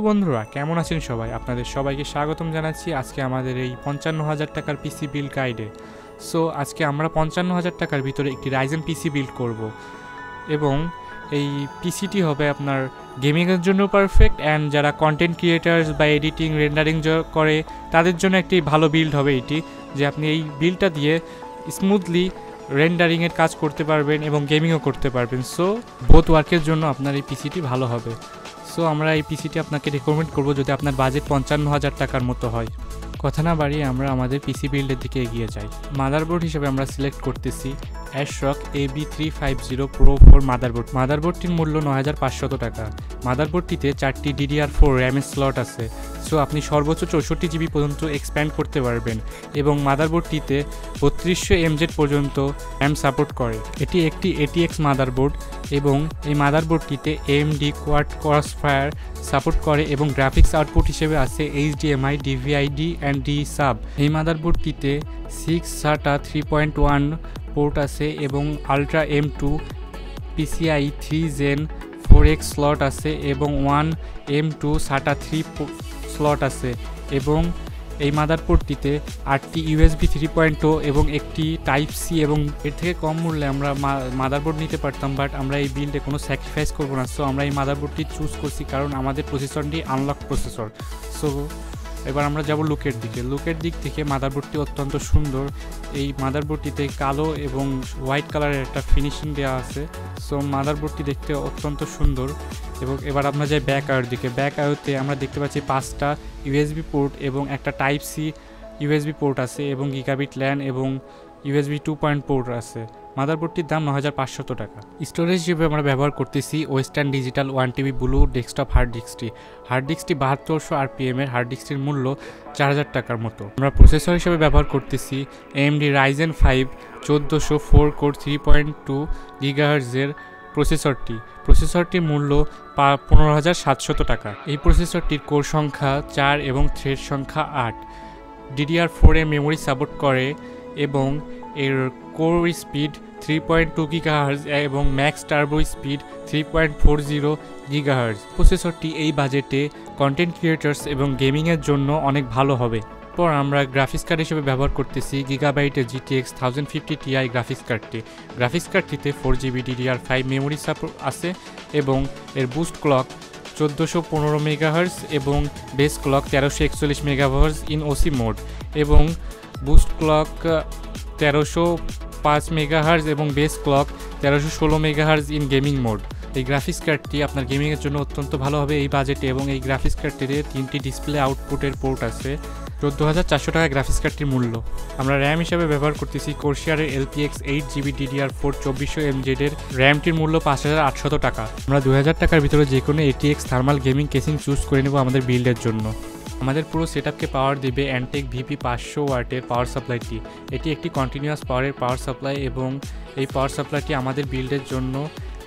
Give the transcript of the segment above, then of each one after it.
বন্ধুরা, কেমন আছেন সবাই? আপনাদের সবাইকে স্বাগতম জানাচ্ছি আজকে আমাদের এই 55,000 টাকার পিসি বিল্ড গাইডে। সো আজকে আমরা 55,000 টাকার ভিতরে একটি রাইজেন পিসি বিল্ড করব এবং এই পিসিটি হবে আপনার গেমিংয়ের জন্য পারফেক্ট অ্যান্ড যারা কন্টেন্ট ক্রিয়েটার্স বা এডিটিং রেন্ডারিং করে তাদের জন্য একটি ভালো বিল্ড হবে এটি, যে আপনি এই বিল্ডটা দিয়ে স্মুথলি রেন্ডারিংয়ের কাজ করতে পারবেন এবং গেমিংও করতে পারবেন। সো বোথ ওয়ার্কের জন্য আপনার এই পিসিটি ভালো হবে। সো আমরা এই পিসিটি আপনাকে রেকমেন্ড করব যদি আপনার বাজেট 55,000 টাকার মতো হয়। কথা না বাড়িয়ে আমরা আমাদের পিসি বিল্ডের দিকে এগিয়ে যাই। মাদারবোর্ড হিসেবে আমরা সিলেক্ট করতেছি ASRock AB350 Pro 4 মাদারবোর্ড। মাদারবোর্ডটির মূল্য 9,500 টাকা। মাদারবোর্ডটিতে 4টি DDR4 র্যামের স্লট আছে। সো আপনি সর্বোচ্চ 64 GB পর্যন্ত এক্সপ্যান্ড করতে পারবেন এবং মাদারবোর্ডটিতে 3200 mz পর্যন্ত র্যাম সাপোর্ট করে। এটি একটি ATX মাদারবোর্ড এবং এই মাদারবোর্ডটিতে AMD কোয়াড ক্রসফায়ার সাপোর্ট করে এবং গ্রাফিক্স আউটপুট হিসেবে আছে HDMI, DVI-D and D sub. এই মাদারবোর্ডটিতে 6 SATA 3.1 পোর্ট আছে এবং ultra M2 PCI 3 Gen 4X slot আছে এবং 1 M2 SATA 3 স্লট আছে এবং এই মাদারবোর্ডটিতে 8টি USB 3.0 এবং একটি টাইপ সি, এবং এর থেকে কম মূল্যে আমরা মাদারবোর্ড নিতে পারতাম, বাট আমরা এই বিল্ডে কোনো স্যাক্রিফাইস করবো না। সো আমরা এই মাদারবোর্ডটি চুজ করছি কারণ আমাদের প্রসেসরটি আনলক প্রসেসর। সো এবার আমরা যাব লুকের দিকে। লুকের দিক থেকে মাদারবোর্ডটি অত্যন্ত সুন্দর। এই মাদারবোর্ডটিতে কালো এবং হোয়াইট কালারের একটা ফিনিশিং দেওয়া আছে। সো মাদারবোর্ডটি দেখতে অত্যন্ত সুন্দর। এবং এবার আমরা যাই ব্যাক আয়োর দিকে। ব্যাক আয়োতে আমরা দেখতে পাচ্ছি 5টা USB পোর্ট এবং একটা টাইপ সি USB পোর্ট আছে এবং গিগাবিট ল্যান এবং USB 2.0 পোর্ট আছে। মাদারবোর্ডটির দাম 9,500 টাকা। স্টোরেজ হিসেবে আমরা ব্যবহার করতেছি western digital 1TB blue desktop hard ডিস্কটি। হার্ড ডিস্কটি 7200 RPM এর। হার্ড ডিস্কটির মূল্য 4,000 টাকার মতো। আমরা প্রসেসর হিসেবে ব্যবহার করতেছি AMD Ryzen 5 1400 4 কোর 3.2 GHz এর প্রসেসরটির মূল্য 15,700 টাকা। এই প্রসেসরটির কোর সংখ্যা 4 এবং থ্রেড সংখ্যা 8। DDR4 এর মেমোরি সাপোর্ট করে এবং এর কোর স্পিড 3.2 GHz এবং ম্যাক্স টার্বো স্পিড 3.40 GHz। প্রসেসরটি এই বাজেটে কন্টেন্ট ক্রিয়েটার্স এবং গেমিংয়ের জন্য অনেক ভালো হবে। পর আমরা গ্রাফিক্স কার্ড হিসেবে ব্যবহার করতেছি গিগাবাইটের GTX 1050 Ti গ্রাফিক্স কার্ডটি। গ্রাফিক্স কার্ডটিতে 4GB DDR5 মেমোরি সাপোর্ট আছে এবং এর বুস্ট ক্লক 1415 MHz এবং base clock 1341 MHz in OC mode এবং বুস্ট ক্লক 1305 MHz এবং base clock 1316 MHz in gaming mode. এই গ্রাফিক্স কার্ডটি আপনার গেমিংয়ের জন্য অত্যন্ত ভালো হবে এই বাজেটে এবং এই গ্রাফিক্স কার্ডটিতে 3টি ডিসপ্লে আউটপুটের পোর্ট আছে। 14,400 টাকা গ্রাফিক্স কার্ডটির মূল্য। আমরা র্যাম হিসাবে ব্যবহার করতেছি কোর্সিয়ারের LPX 8GB DDR4 2400 mz এর। র্যামটির মূল্য 5,800 টাকা। আমরা 2,000 টাকার ভিতরে যে কোনো ATX thermal gaming casing choose করে নেব আমাদের বিল্ডের জন্য। আমাদের পুরো সেটআপকে পাওয়ার দিবে অ্যান্টেক VP 500 ওয়াটের পাওয়ার সাপ্লাইটি। এটি একটি কন্টিনিউয়াস পাওয়ারের পাওয়ার সাপ্লাই এবং এই পাওয়ার সাপ্লাইটি আমাদের বিল্ডের জন্য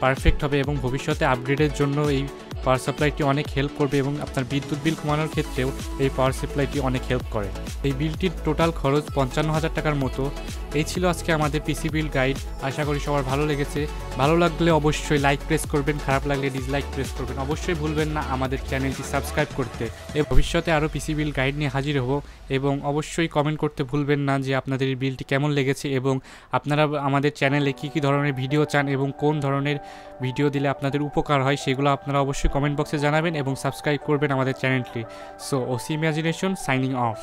পারফেক্ট হবে এবং ভবিষ্যতে আপগ্রেডের জন্য এই পাওয়ার সাপ্লাইটি অনেক হেল্প করবে এবং আপনার বিদ্যুৎ বিল কমানোর ক্ষেত্রেও এই পাওয়ার সাপ্লাইটি অনেক হেল্প করে। এই বিলটির টোটাল খরচ 55,000 টাকার মতো। এই ছিল আজকে আমাদের পিসি বিল্ড গাইড। আশা করি সবার ভালো লেগেছে। ভালো লাগলে অবশ্যই লাইক প্রেস করবেন, খারাপ লাগলে ডিসলাইক প্রেস করবেন। অবশ্যই ভুলবেন না আমাদের চ্যানেলটি সাবস্ক্রাইব করতে। ভবিষ্যতে আরও পিসি বিল্ড গাইড নিয়ে হাজির হব এবং অবশ্যই কমেন্ট করতে ভুলবেন না যে আপনাদের এই বিলটি কেমন লেগেছে এবং আপনারা আমাদের চ্যানেলে কী কী ধরনের ভিডিও চান এবং কোন ধরনের ভিডিও দিলে আপনাদের উপকার হয় সেগুলো আপনারা অবশ্যই কমেন্ট বক্সে জানাবেন এবং সাবস্ক্রাইব করবেন আমাদের চ্যানেলটি। So OC imagination signing off.